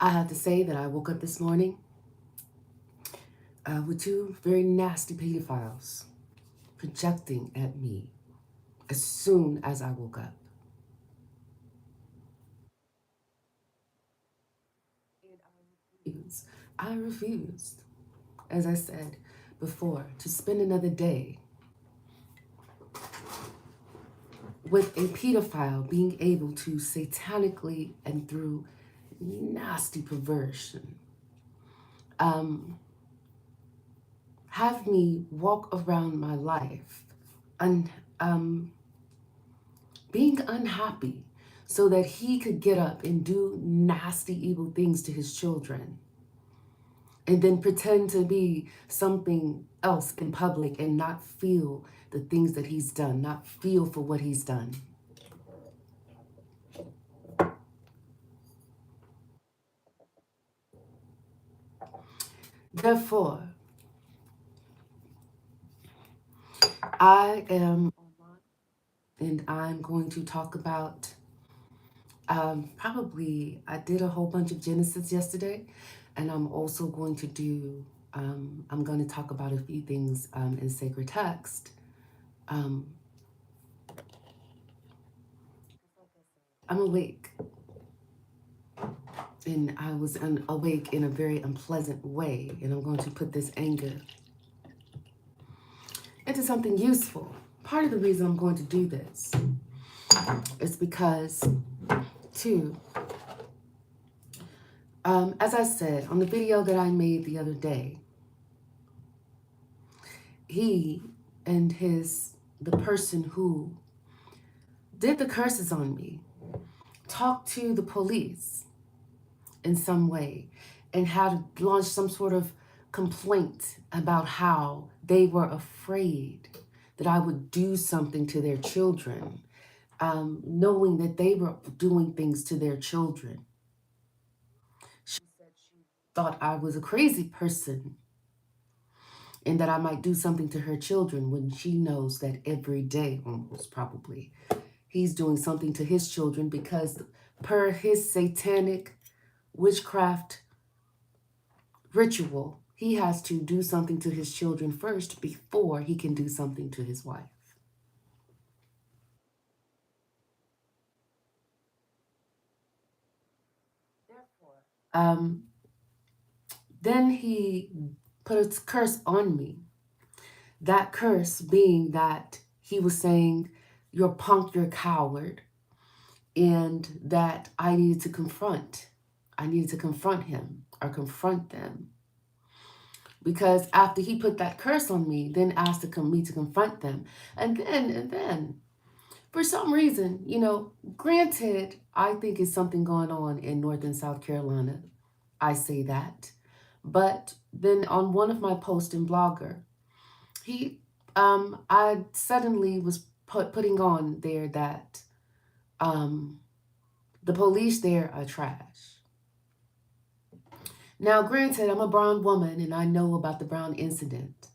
I have to say that I woke up this morning with two very nasty pedophiles projecting at me as soon as I woke up. And I refused, as I said before, to spend another day with a pedophile being able to satanically and through nasty perversion um, have me walk around my life and being unhappy so that he could get up and do nasty, evil things to his children and then pretend to be something else in public and not feel the things that he's done, not feel for what he's done. Therefore, I am online and I'm going to talk about probably, I did a whole bunch of Genesis yesterday, and I'm also going to do, I'm going to talk about a few things in sacred text. Um, I'm awake, and I was awake in a very unpleasant way, and I'm going to put this anger into something useful. Part of the reason I'm going to do this is because, two, as I said on the video that I made the other day, he and the person who did the curses on me talked to the police in some way and had launched some sort of complaint about how they were afraid that I would do something to their children, knowing that they were doing things to their children. She said she thought I was a crazy person and that I might do something to her children when she knows that every day, almost probably, he's doing something to his children because, per his satanic witchcraft ritual, he has to do something to his children first before he can do something to his wife. Therefore, then he put a curse on me. That curse being that he was saying, "You're a punk, you're a coward," and that I needed to confront. I needed to confront him or confront them. Because after he put that curse on me, then asked me to confront them. And then, for some reason, granted, I think it's something going on in North and South Carolina. I say that. But then on one of my posts in Blogger, I suddenly was putting on there that the police there are trash. Now, granted, I'm a brown woman and I know about the Brown incident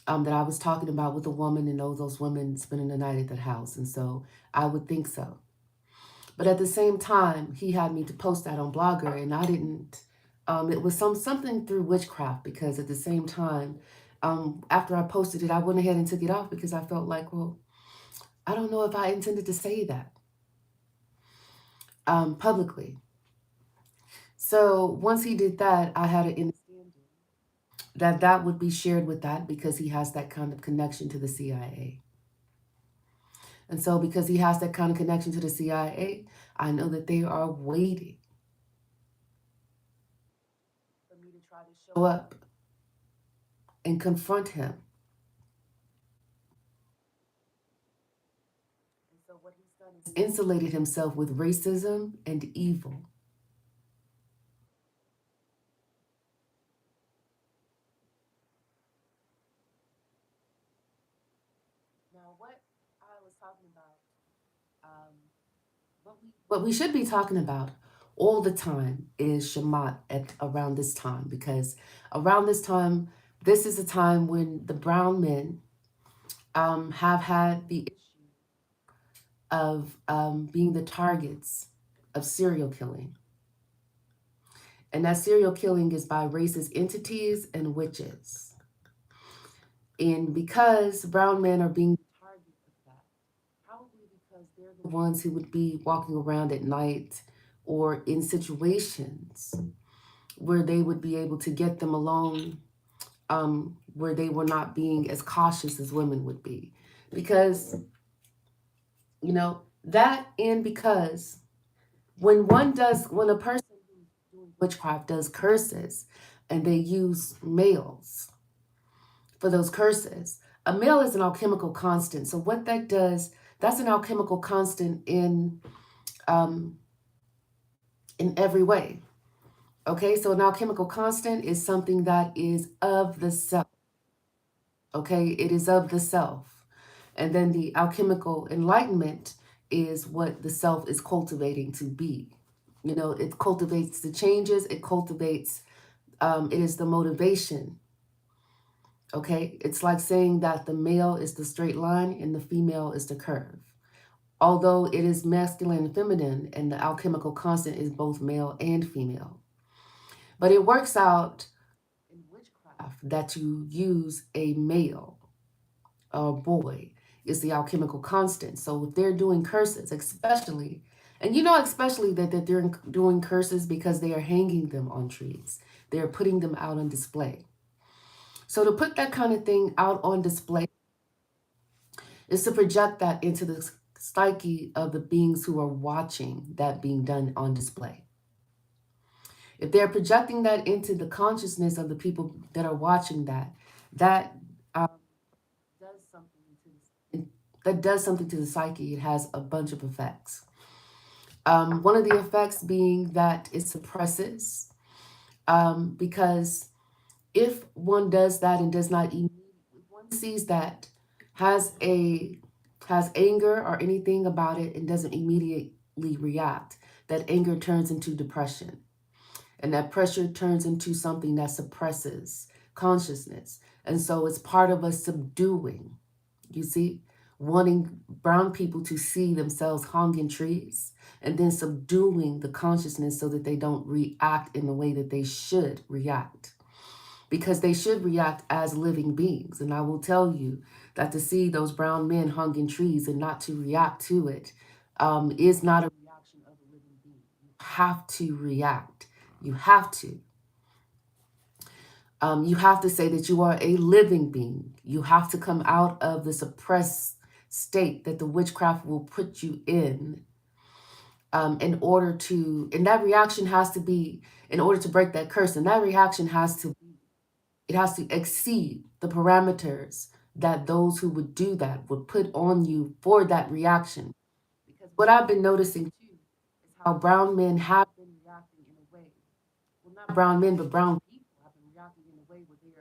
that I was talking about with a woman and those women spending the night at that house. And so I would think so. But at the same time, he had me to post that on Blogger and I didn't. It was something through witchcraft because at the same time, after I posted it, I went ahead and took it off because I felt like, well, I don't know if I intended to say that publicly. So once he did that, I had an understanding that that would be shared with that because he has that kind of connection to the CIA. And so because he has that kind of connection to the CIA, I know that they are waiting for me to try to show up and confront him. And so what he's done is insulated himself with racism and evil. Now, what I was talking about, what we should be talking about all the time is Shamat at around this time because around this time, this is a time when the brown men have had the issue of being the targets of serial killing. And that serial killing is by racist entities and witches. And because brown men are being the target of that, probably because they're the ones who would be walking around at night or in situations where they would be able to get them alone, where they were not being as cautious as women would be. Because, that, and because when a person who's doing witchcraft does curses and they use males for those curses, a male is an alchemical constant. So what that does, that's an alchemical constant um, in every way. Okay, so an alchemical constant is something that is of the self. Okay, it is of the self. And then the alchemical enlightenment is what the self is cultivating to be. It cultivates the changes, it is the motivation. Okay, it's like saying that the male is the straight line and the female is the curve. Although it is masculine and feminine, and the alchemical constant is both male and female. But it works out in witchcraft that you use a male, a boy, is the alchemical constant. So if they're doing curses, especially, and especially that they're doing curses because they are hanging them on trees, they're putting them out on display. So to put that kind of thing out on display is to project that into the psyche of the beings who are watching that being done on display. If they're projecting that into the consciousness of the people that are watching that does something to the psyche. It has a bunch of effects. One of the effects being that it suppresses, because if one does that and does not, if one sees that, has anger or anything about it and doesn't immediately react, that anger turns into depression. And that pressure turns into something that suppresses consciousness. And so it's part of us subduing, you see, wanting brown people to see themselves hung in trees and then subduing the consciousness so that they don't react in the way that they should react. Because they should react as living beings. And I will tell you that to see those brown men hung in trees and not to react to it is not a reaction of a living being. You have to react. You have to. You have to say that you are a living being. You have to come out of the suppressed state that the witchcraft will put you in order to, and that reaction has to be, in order to break that curse, and that reaction has to exceed the parameters that those who would do that would put on you for that reaction. Because what I've been noticing too is how brown men have been reacting in a way, well, not brown men, but brown people have been reacting in a way where they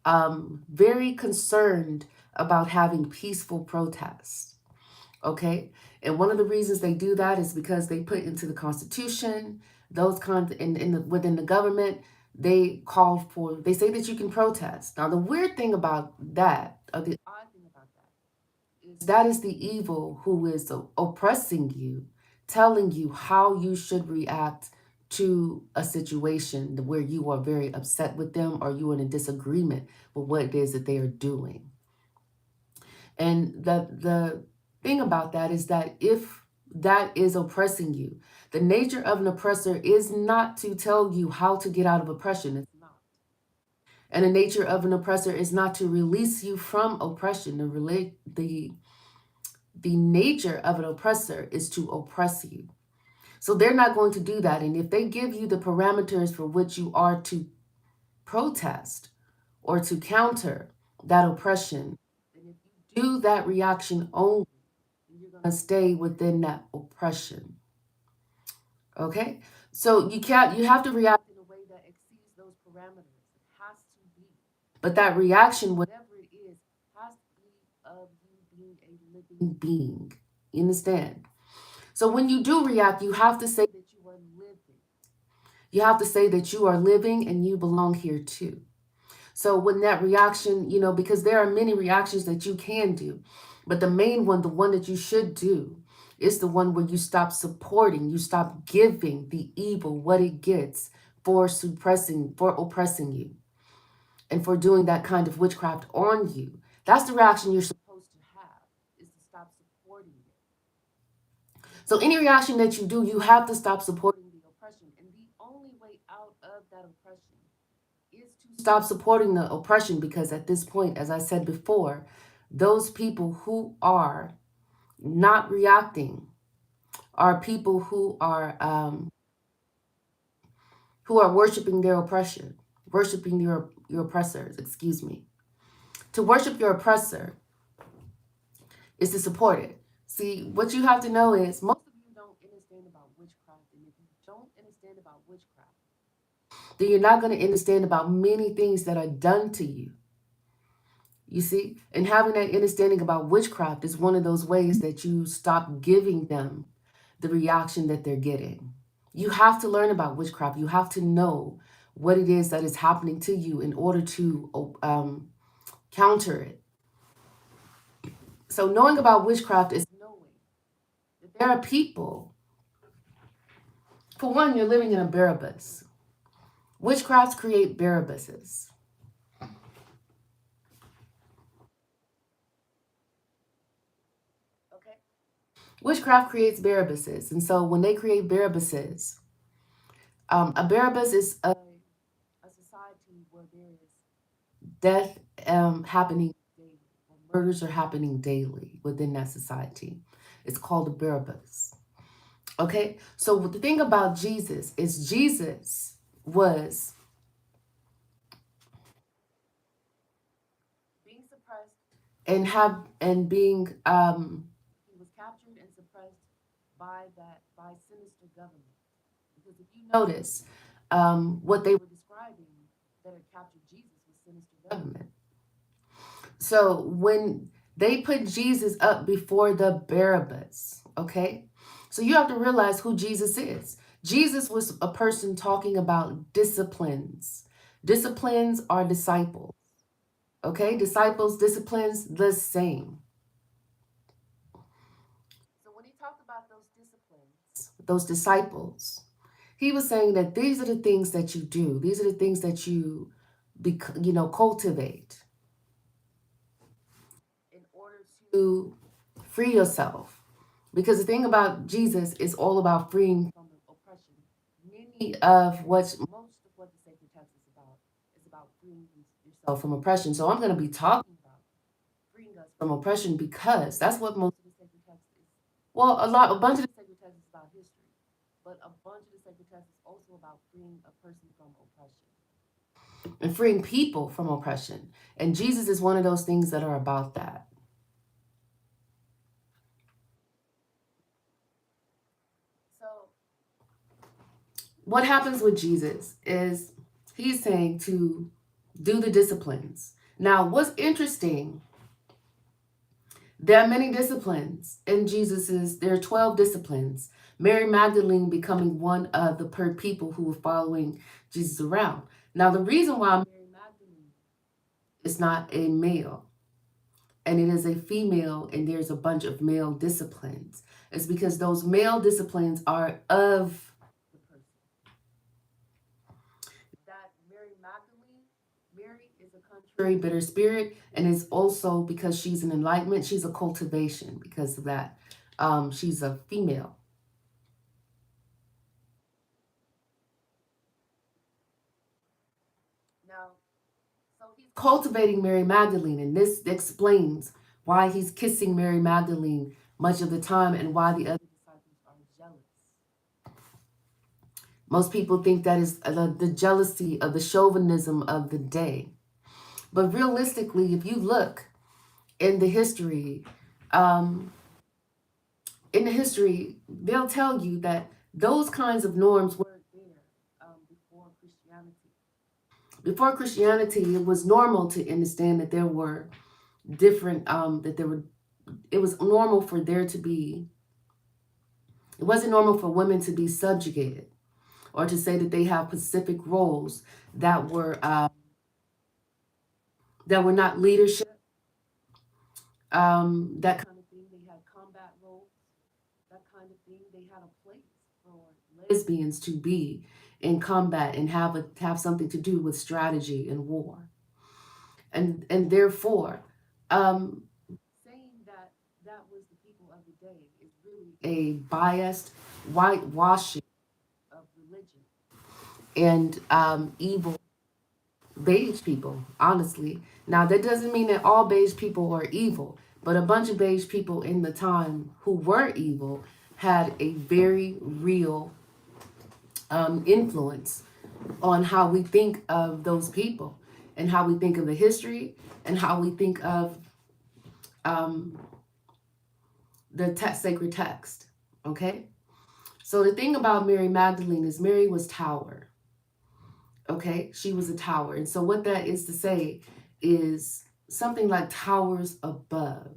are very concerned about having peaceful protests. Okay, and one of the reasons they do that is because they put into the Constitution those kinds within the government. They say that you can protest. Now, the weird thing about that, or the odd thing about that, is that is the evil who is oppressing you, telling you how you should react to a situation where you are very upset with them or you are in a disagreement with what it is that they are doing. And the thing about that is that if that is oppressing you, the nature of an oppressor is not to tell you how to get out of oppression. It's not. And the nature of an oppressor is not to release you from oppression. The nature of an oppressor is to oppress you. So they're not going to do that. And if they give you the parameters for which you are to protest or to counter that oppression, then if you do that reaction only, you're going to stay within that oppression. Okay? So you have to react in a way that exceeds those parameters. It has to be. But that reaction, whatever it is, has to be of you being a living being. You understand? So when you do react, you have to say that you are living. You have to say that you are living and you belong here too. So when that reaction, because there are many reactions that you can do, but the main one, the one that you should do, is the one where you stop supporting, you stop giving the evil what it gets for suppressing, for oppressing you, and for doing that kind of witchcraft on you. That's the reaction you're supposed to have, is to stop supporting it. So any reaction that you do, you have to stop supporting the oppression. And the only way out of that oppression is to stop supporting the oppression, because at this point, as I said before, those people who are not reacting are people who are worshiping their oppression, worshiping your oppressors, excuse me. To worship your oppressor is to support it. See, what you have to know is most of you don't understand about witchcraft. And if you don't understand about witchcraft, then you're not going to understand about many things that are done to you. You see? And having that understanding about witchcraft is one of those ways that you stop giving them the reaction that they're getting. You have to learn about witchcraft. You have to know what it is that is happening to you in order to counter it. So knowing about witchcraft is knowing that there are people. For one, you're living in a Barabbas. Witchcrafts create Barabbases. Okay. Witchcraft creates Barabbases, and so when they create Barabbases, a Barabbas is a society where there is death happening daily, or murders are happening daily within that society. It's called a Barabbas. Okay, so the thing about Jesus is Jesus was being suppressed and being he was captured and suppressed by sinister government. Because if you notice, what they were describing that had captured Jesus was sinister government. So when they put Jesus up before the Barabbas, okay? So you have to realize who Jesus is. Jesus was a person talking about disciplines. Disciplines are disciples, okay? Disciples, disciplines, the same. So when he talked about those disciplines, those disciples, he was saying that these are the things that you do. These are the things that cultivate in order to free yourself. Because the thing about Jesus is all about freeing from oppression. Most of what the sacred text is about freeing yourself from oppression. So I'm going to be talking about freeing us from oppression because that's what most of the sacred text is. Well, a bunch of the sacred text is about history, but a bunch of the sacred text is also about freeing a person from oppression and freeing people from oppression. And Jesus is one of those things that are about that. So what happens with Jesus is he's saying to do the disciplines. Now, what's interesting, there are many disciplines in Jesus's, there are 12 disciplines. Mary Magdalene becoming one of the people who were following Jesus around. Now, the reason why Mary Magdalene is not a male and it is a female and there's a bunch of male disciplines is because those male disciplines are of the person. That Mary Magdalene, Mary is a contrary bitter spirit, and it's also because she's an enlightenment, she's a cultivation because of that. She's a female. Now, so he's cultivating Mary Magdalene, and this explains why he's kissing Mary Magdalene much of the time and why the other disciples are jealous. Most people think that is the jealousy of the chauvinism of the day. But realistically, if you look in the history, um, they'll tell you that those kinds of norms weren't there before Christianity. Before Christianity, it was normal to understand that there were different, it was normal for there to be, it wasn't normal for women to be subjugated or to say that they have specific roles that were not leadership, that kind of thing. They had combat roles, that kind of thing. They had a place for lesbians to be in combat and have something to do with strategy and war. And therefore, um, saying that that was the people of the day is really a biased whitewashing of religion and evil beige people, honestly. Now, that doesn't mean that all beige people are evil, but a bunch of beige people in the time who were evil had a very real influence on how we think of those people and how we think of the history and how we think of um, the sacred text. Okay? So the thing about Mary Magdalene is Mary was tower. Okay? She was a tower. And so what that is to say is something like towers above.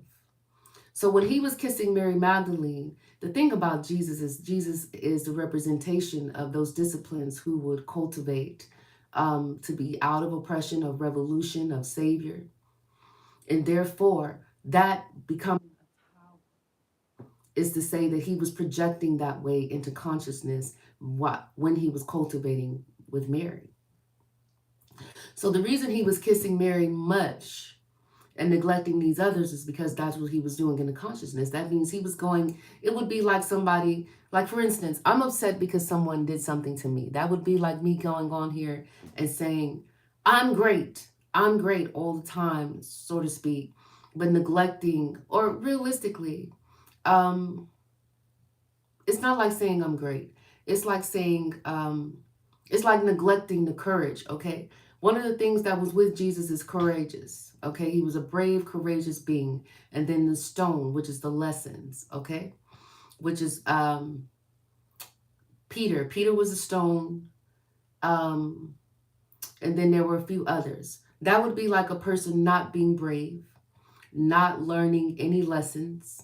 So when he was kissing Mary Magdalene, the thing about Jesus is the representation of those disciplines who would cultivate to be out of oppression, of revolution, of savior. And therefore, that becoming a tower is to say that he was projecting that way into consciousness when he was cultivating with Mary. So the reason he was kissing Mary much and neglecting these others is because that's what he was doing in the consciousness. That means he was going, it would be like somebody, like for instance, I'm upset because someone did something to me. That would be like me going on here and saying, I'm great all the time, so to speak, but neglecting, or realistically, um, it's not like saying I'm great. It's like saying, it's like neglecting the courage, okay? One of the things that was with Jesus is courageous, okay? He was a brave, courageous being. And then the stone, which is the lessons, okay? Which is Peter. Peter was a stone. Um, and then there were a few others. That would be like a person not being brave, not learning any lessons,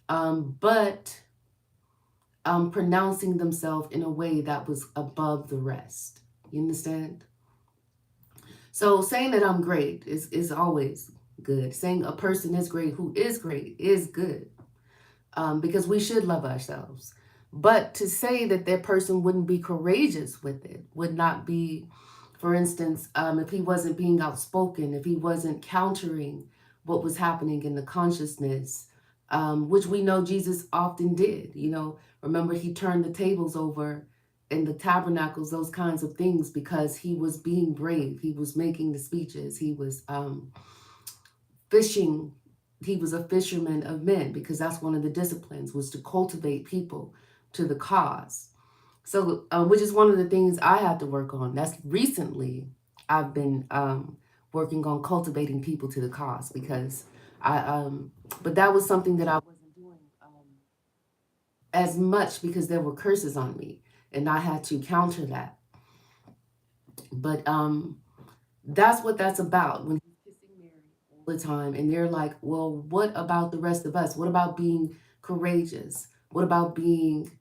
but pronouncing themselves in a way that was above the rest. You understand? So saying that I'm great is always good. Saying a person is great is good, because we should love ourselves. But to say that that person wouldn't be courageous with it, would not be, for instance, if he wasn't being outspoken, if he wasn't countering what was happening in the consciousness, which we know Jesus often did. You know, remember he turned the tables over in the tabernacles, those kinds of things, because he was being brave. He was making the speeches. He was fishing. He was a fisherman of men, because that's one of the disciplines, was to cultivate people to the cause. So, which is one of the things I had to work on. That's recently I've been working on cultivating people to the cause, because but that was something that I wasn't doing as much, because there were curses on me, and I had to counter that. But that's what that's about when he's kissing Mary all the time, and they're like, well, what about the rest of us? What about being courageous? What about being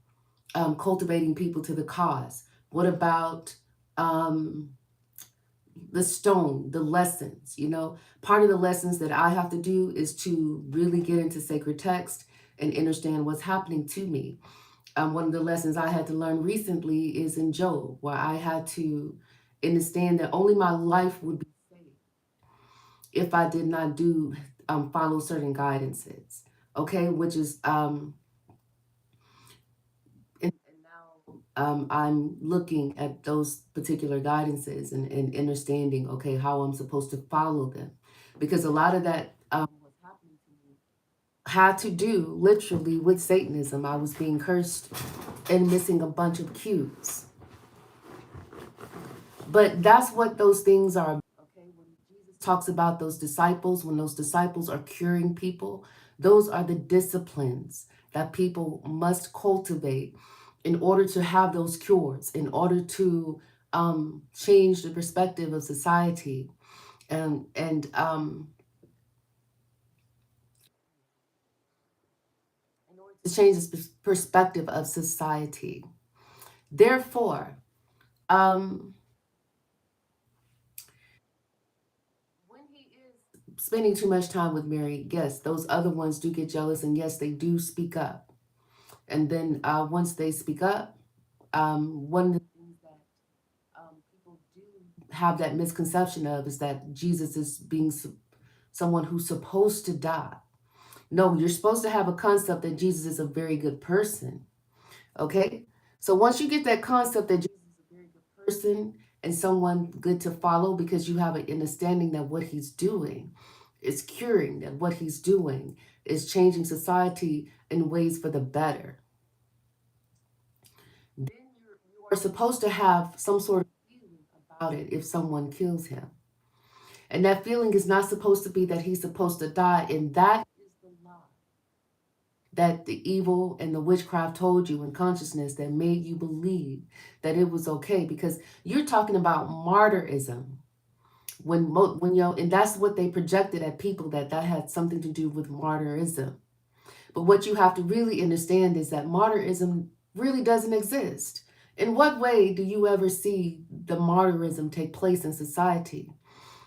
cultivating people to the cause? What about um, the stone, the lessons? You know, part of the lessons that I have to do is to really get into sacred text and understand what's happening to me. One of the lessons I had to learn recently is in Job, where I had to understand that only my life would be saved if I did not do follow certain guidances. Okay, which is and now I'm looking at those particular guidances and understanding, okay, how I'm supposed to follow them, because a lot of that was happening to me had to do literally with Satanism. I was being cursed and missing a bunch of cues. But that's what those things are. Okay, when Jesus talks about those disciples, when those disciples are curing people, those are the disciplines that people must cultivate in order to have those cures, in order to change the perspective of society, and in order to change the perspective of society. Therefore, um, when he is spending too much time with Mary, yes, those other ones do get jealous, and yes, they do speak up. And then once they speak up, one of the things have that misconception of is that Jesus is being someone who's supposed to die. No, you're supposed to have a concept that Jesus is a very good person. Okay? So once you get that concept that Jesus is a very good person and someone good to follow because you have an understanding that what he's doing is curing, that what he's doing is changing society in ways for the better, then you are supposed to have some sort of feeling about it if someone kills him. And that feeling is not supposed to be that he's supposed to die. And that is the lie that the evil and the witchcraft told you in consciousness that made you believe that it was okay, because you're talking about martyrism when you know, and that's what they projected at people, that that had something to do with martyrism. But what you have to really understand is that martyrism really doesn't exist. In what way do you ever see the martyrism take place in society?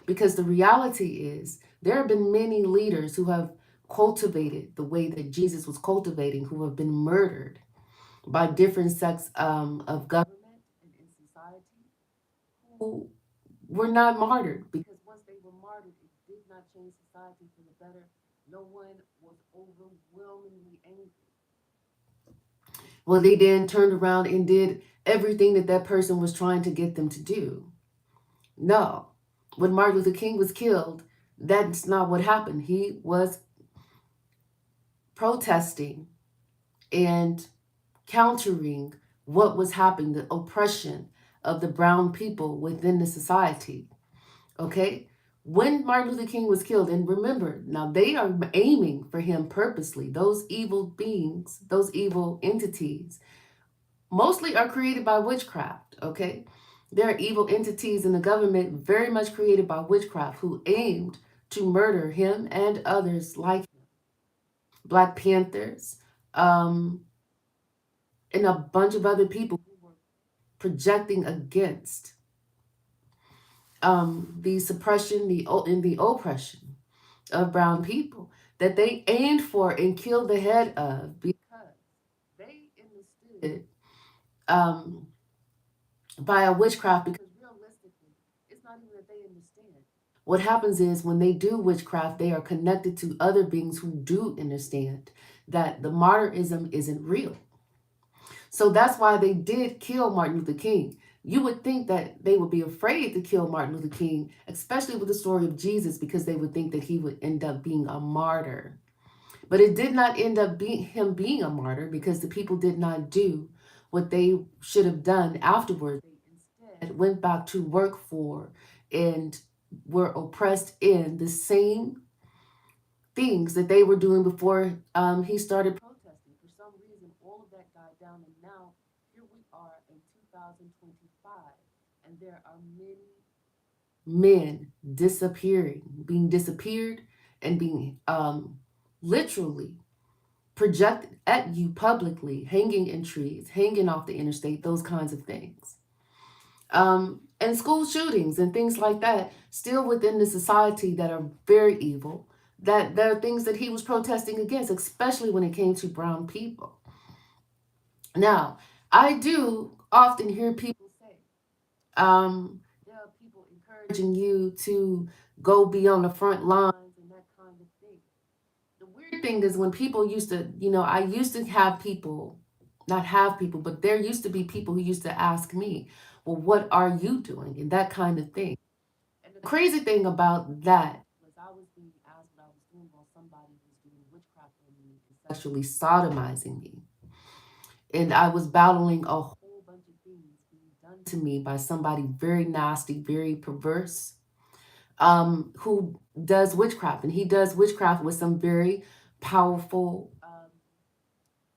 Because the reality is, there have been many leaders who have cultivated the way that Jesus was cultivating, who have been murdered by different sects of government and in society, who were not martyred. Because once they were martyred, it did not change society for the better. No one was overwhelmingly angry. Well, they then turned around and did everything that that person was trying to get them to do. No. When Martin Luther King was killed, that's not what happened. He was protesting and countering what was happening, the oppression of the brown people within the society. Okay? When Martin Luther King was killed, and remember, now they are aiming for him purposely. Those evil beings, those evil entities, mostly are created by witchcraft. Okay? There are evil entities in the government very much created by witchcraft who aimed to murder him and others like him. Black Panthers, um, and a bunch of other people who were projecting against the suppression, and the oppression of brown people that they aimed for and killed the head of, because they understood um, by a witchcraft. Because realistically, it's not even that they understand. What happens is when they do witchcraft, they are connected to other beings who do understand that the martyrism isn't real. So that's why they did kill Martin Luther King. You would think that they would be afraid to kill Martin Luther King, especially with the story of Jesus, because they would think that he would end up being a martyr. But it did not end up being him being a martyr, because the people did not do what they should have done afterwards. They instead went back to work for and were oppressed in the same things that they were doing before he started protesting. For some reason, all of that died down, and now here we are in 2025, and there are many men disappearing, being disappeared, and being literally projected at you publicly, hanging in trees, hanging off the interstate, those kinds of things. And school shootings and things like that, still within the society, that are very evil. That there are things that he was protesting against, especially when it came to brown people. Now, I do often hear people say, there are people encouraging you to go be on the front lines and that kind of thing. The weird thing is when people used to, I used to have people, not have people, but there used to be people who used to ask me, well, what are you doing? And that kind of thing. And the crazy thing about that was I was being asked what I was doing while somebody was doing witchcraft on me and sexually sodomizing me. And I was battling a whole bunch of things being done to me by somebody very nasty, very perverse, who does witchcraft. And he does witchcraft with some very powerful,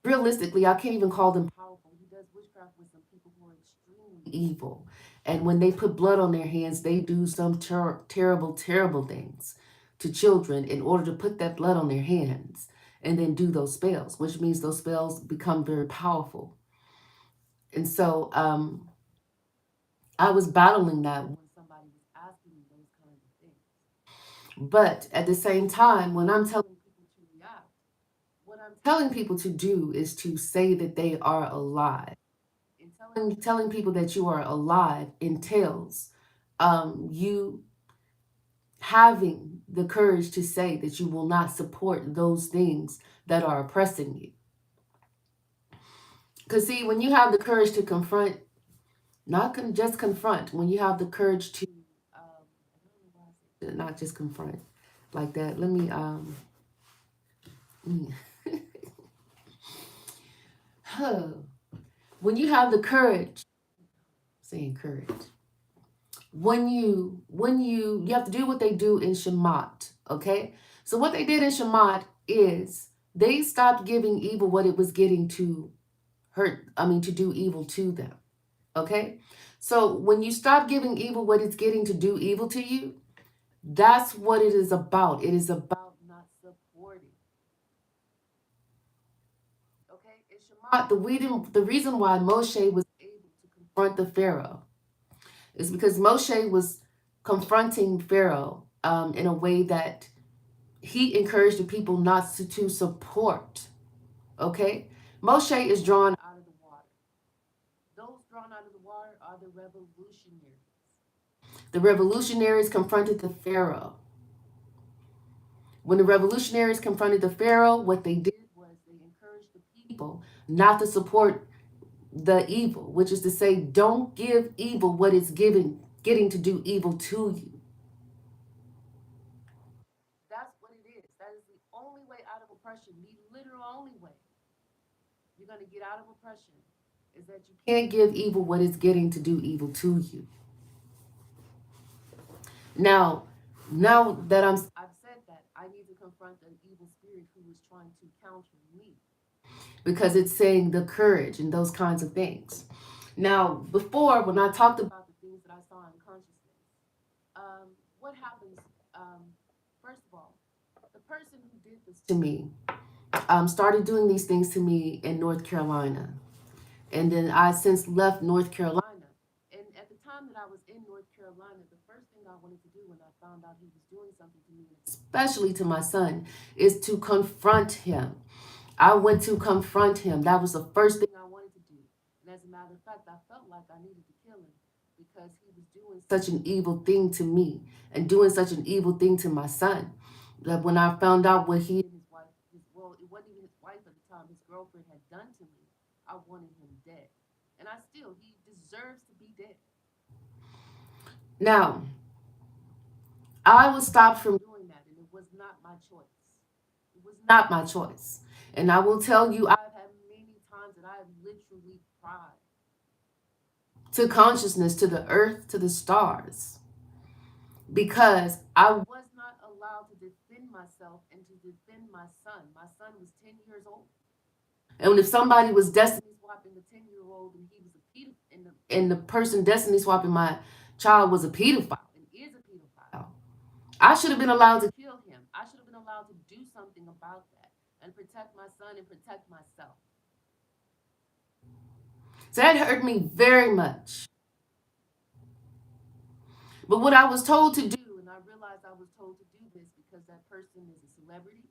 realistically, I can't even call them powerful. He does witchcraft with some people who are extremely evil. And when they put blood on their hands, they do some terrible, terrible things to children in order to put that blood on their hands and then do those spells, which means those spells become very powerful. And so I was battling that when somebody was asking me those kinds of things. But at the same time, when I'm telling people to react, what I'm telling people to do is to say that they are alive. And telling people that you are alive entails You having the courage to say that you will not support those things that are oppressing you. Because, see, when you have the courage to confront, just confront, when you have the courage to, not just confront like that. Mm. When you have the courage, saying courage, you have to do what they do in Shemot, okay? So what they did in Shemot is they stopped giving evil what it was getting to to do evil to them, okay? So when you stop giving evil what it's getting to do evil to you, that's what it is about. It is about not supporting, okay? In Shemot, the reason why Moshe was able to confront the Pharaoh is because Moshe was confronting Pharaoh in a way that he encouraged the people not to support. Okay? Moshe is drawn out of the water. Those drawn out of the water are the revolutionaries. The revolutionaries confronted the Pharaoh. When the revolutionaries confronted the Pharaoh, what they did was they encouraged the people not to support the evil, which is to say, don't give evil what it's getting to do evil to you. That's what it is. That is the only way out of oppression. The literal only way you're going to get out of oppression is that you can't give evil what it's getting to do evil to you. Now, now that I've said that, I need to confront an evil spirit who is trying to counter me because it's saying the courage and those kinds of things. Now, before when I talked about the things that I saw in consciousness, what happens? Um, First of all, the person who did this to me started doing these things to me in North Carolina. And then I since left North Carolina. And at the time that I was in North Carolina, the first thing I wanted to do when I found out he was doing something to me, especially to my son, is to confront him. I went to confront him. That was the first thing I wanted to do. And as a matter of fact, I felt like I needed to kill him because he was doing such an evil thing to me and doing such an evil thing to my son. That when I found out what he and his wife, well, it wasn't even his wife at the time, his girlfriend had done to me, I wanted him dead. And he deserves to be dead. Now, I was stopped from doing that, and it was not my choice. It was not my choice. And I will tell you, I've had many times that I have literally cried to consciousness, to the earth, to the stars, because I was not allowed to defend myself and to defend my son. My son was 10 years old. And if somebody was destiny swapping a 10-year-old and he was a pedophile, and the person destiny swapping my child was a pedophile and is a pedophile, I should have been allowed to kill him. I should have been allowed to do something about that and protect my son and protect myself. So that hurt me very much. But what I was told to do, and I realized I was told to do this because that person is a celebrity.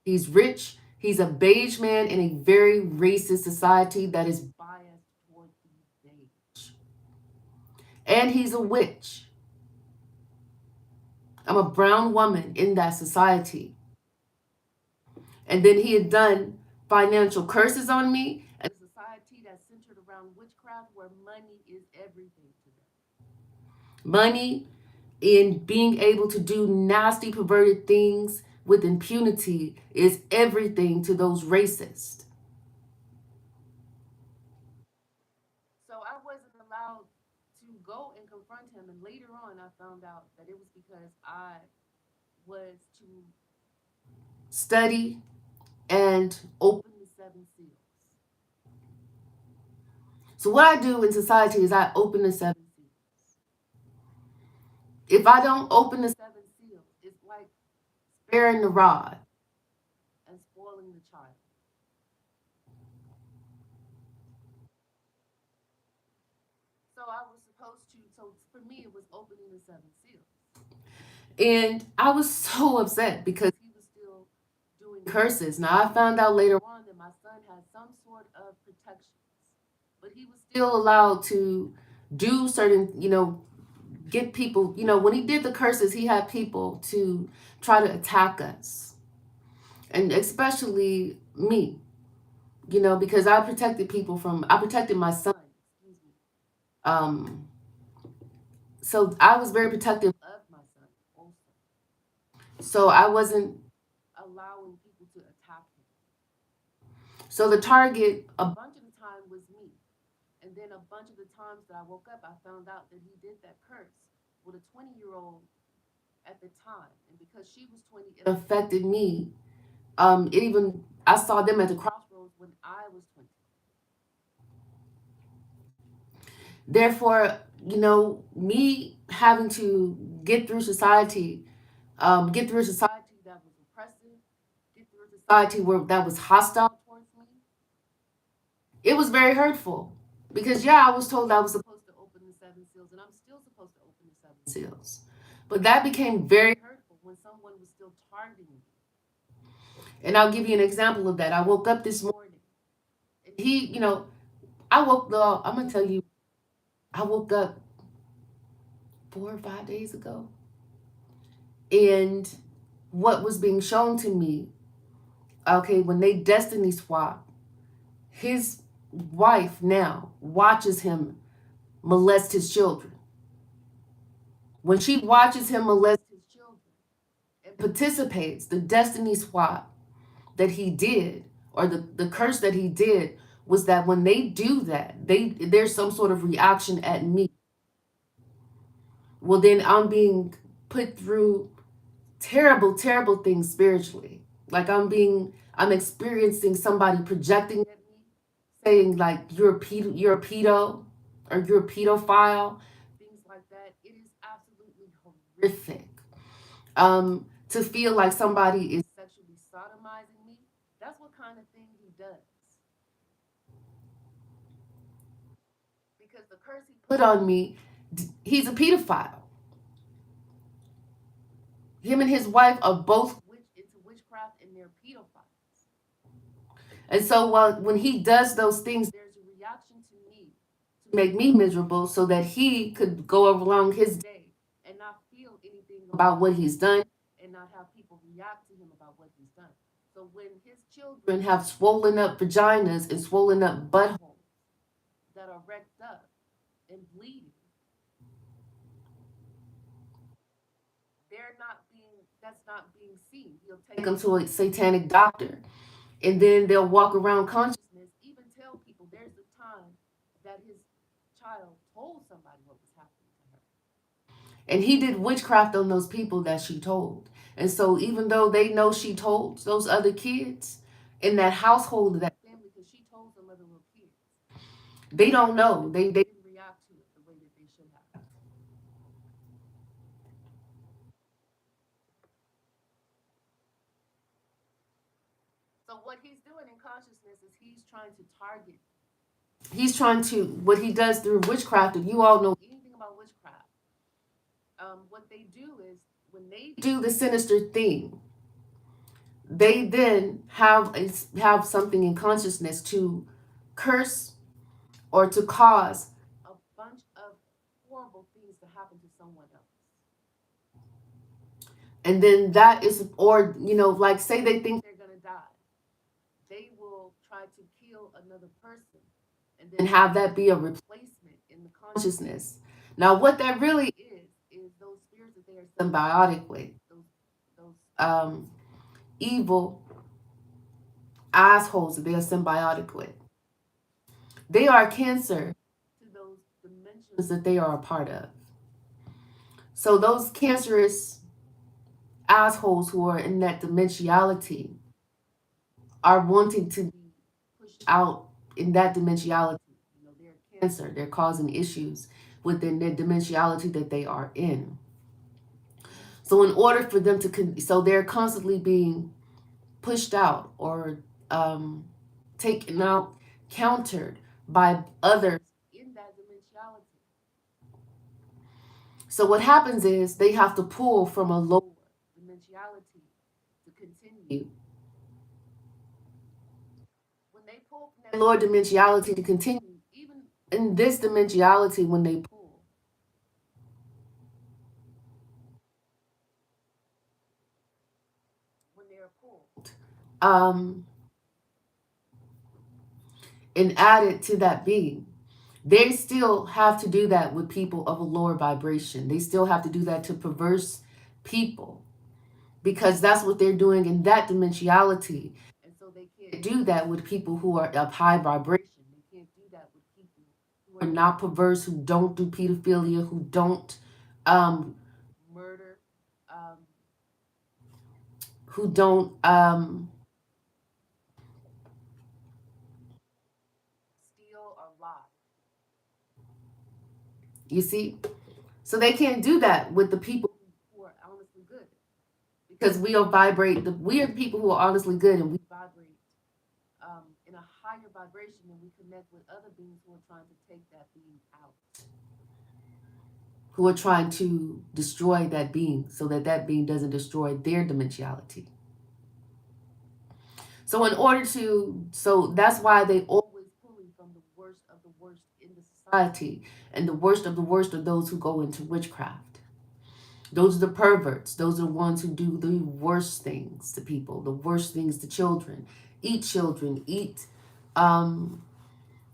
He's rich. He's a beige man in a very racist society that is biased toward the beige. And he's a witch. I'm a brown woman in that society. And then he had done financial curses on me, and a society that's centered around witchcraft where money is everything to them. Money in being able to do nasty, perverted things with impunity is everything to those racists. So I wasn't allowed to go and confront him. And later on, I found out that it was because I was to study and open the seven seals. So what I do in society is I open the seven seals. If I don't open the seven seals, it's like sparing the rod and spoiling the child. So I was supposed to, so for me, it was opening the seven seals. And I was so upset because he was still doing curses. Now, I found out later on that my son had some sort of protections, but he was still allowed to do certain, get people, when he did the curses, he had people to try to attack us, and especially me, because I protected my son. Um, so I was very protective of my son also. So I wasn't allowing people to attack him. So the target a bunch of the time was me. And then a bunch of the times that I woke up, I found out that he did that curse with a 20-year-old at the time. And because she was 20, it affected me. I saw them at the crossroads when I was 20. Therefore, me having to get through a society that was oppressive, get through a society that was hostile towards me, it was very hurtful. Because yeah, I was told I was supposed to open the seven seals, and I'm still supposed to open the seven seals. But that became very hurtful when someone was still targeting me. And I'll give you an example of that. I woke up this morning, and I'm gonna tell you, I woke up 4 or 5 days ago, and what was being shown to me, okay, when they destiny swap, his wife now watches him molest his children. When she watches him molest his children and participates, the destiny swap that he did, or the curse that he did, was that when they do that, there's some sort of reaction at me. Well, then I'm being put through terrible, terrible things spiritually. Like I'm experiencing somebody projecting at me, saying like you're a pedo, or you're a pedophile, things like that. It is absolutely horrific. To feel like somebody is sexually sodomizing me. That's what kind of thing he does. Because the curse he put on me, he's a pedophile. Him and his wife are both into witchcraft, and they're pedophiles. And so when he does those things, there's a reaction to me to make me miserable so that he could go along his day and not feel anything about what he's done, and not have people react to him about what he's done. So when his children have swollen up vaginas and swollen up buttholes that are wrecked up and bleeding, that's not being seen. He'll take them to a satanic doctor, and then they'll walk around consciousness, even tell people there's a time that his child told somebody what was happening to her. And he did witchcraft on those people that she told. And so even though they know she told those other kids in that household, that family, because she told some other little kids, they don't know. They didn't react to it the way that they should have. So what he's doing in consciousness is what he does through witchcraft. If you all know anything about witchcraft, what they do is when they do the sinister thing, they then have something in consciousness to curse or to cause a bunch of horrible things to happen to someone else. And then that is, or, like say they think they're going to die. They will try to kill another person and then have that be a replacement in the consciousness. Now, what that really is those spirits that they are symbiotic with, those evil assholes that they are symbiotic with. They are cancer to those dimensions that they are a part of. So those cancerous assholes who are in that dimensionality are wanting to be pushed out in that dimensionality. They're cancer. They're causing issues within their dimensionality that they are in. So in order for them so they're constantly being pushed out, or taken out, countered by others in that dimensionality. So what happens is they have to pull from a lower dimensionality to continue. When they pull from that lower dimensionality to continue, even in this dimensionality, when they pull, um, and add it to that being. They still have to do that with people of a lower vibration. They still have to do that to perverse people because that's what they're doing in that dimensionality. And so they can't do that with people who are of high vibration. They can't do that with people who are not perverse, who don't do pedophilia, who don't um, murder, um, who don't steal or lie. You see? So they can't do that with the people who are honestly good. Because we'll vibrate, we are people who are honestly good and we vibrate in a higher vibration and we connect with other beings who are trying to take that being out, who are trying to destroy that being so that that being doesn't destroy their dimensionality. So in order to, so that's why they always pulling from the worst of the worst in the society, and the worst of the worst are those who go into witchcraft. Those are the perverts. Those are the ones who do the worst things to people, the worst things to children, eat, um,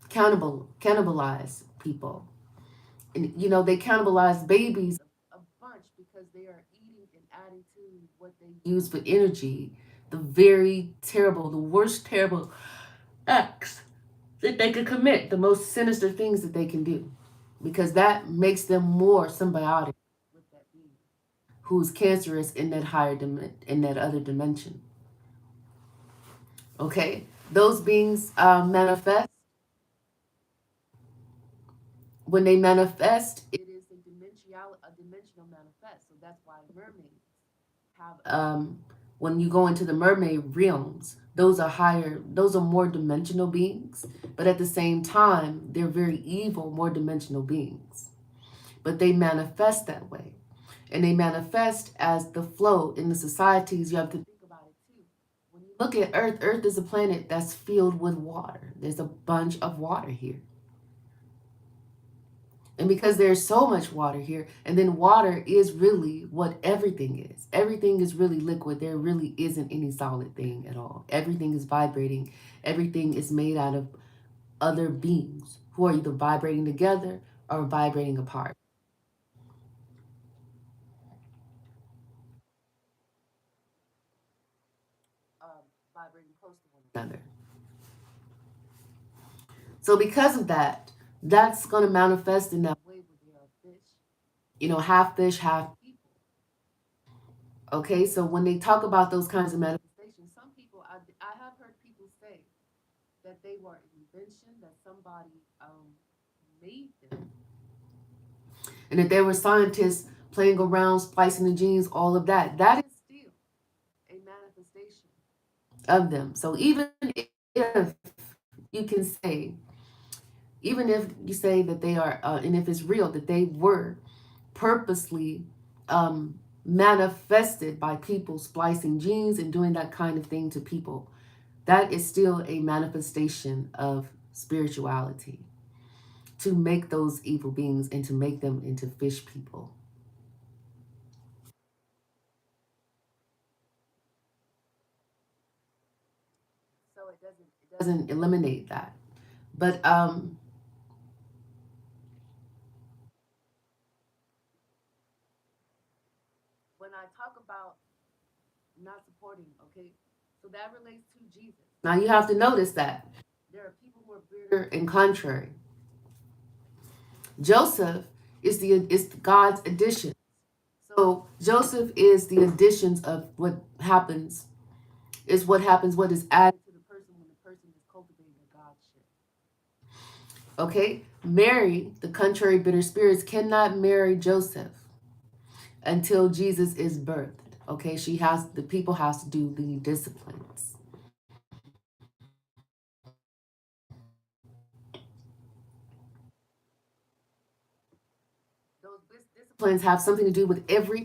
cannibalize people. And, you know, they cannibalize babies a bunch because they are eating and adding to what they use for energy. The very terrible, the worst terrible acts that they could commit, the most sinister things that they can do. Because that makes them more symbiotic with that being who's cancerous in that in that other dimension. Okay, those beings manifest. When they manifest, it is a dimensional manifest. So that's why mermaids have when you go into the mermaid realms, those are higher, those are more dimensional beings, but at the same time, they're very evil, more dimensional beings. But they manifest that way. And they manifest as the flow in the societies. You have to think about it too. When you look at Earth, Earth is a planet that's filled with water. There's a bunch of water here. And because there's so much water here, and then water is really what everything is. Everything is really liquid. There really isn't any solid thing at all. Everything is vibrating. Everything is made out of other beings who are either vibrating together or vibrating apart. Vibrating close to one another. So because of that, that's going to manifest in that way where they are fish. You know, half fish, half people. Okay, so when they talk about those kinds of manifestations, some people, I have heard people say that they were an invention, that somebody made them, and that there were scientists playing around, splicing the genes, all of that. That is still a manifestation of them. So if you can say, even if you say that they are, and if it's real, that they were purposely manifested by people splicing genes and doing that kind of thing to people, that is still a manifestation of spirituality to make those evil beings and to make them into fish people. So it doesn't eliminate that. But when I talk about not supporting, okay, so that relates to Jesus. Now you have to notice that there are people who are bitter and contrary. Joseph is God's addition. So Joseph is the additions of what happens, what is added to the person when the person is cultivating a Godship. Okay? Mary, the contrary bitter spirits, cannot marry Joseph until Jesus is birthed. Okay, the people has to do the disciplines. Those disciplines have something to do with every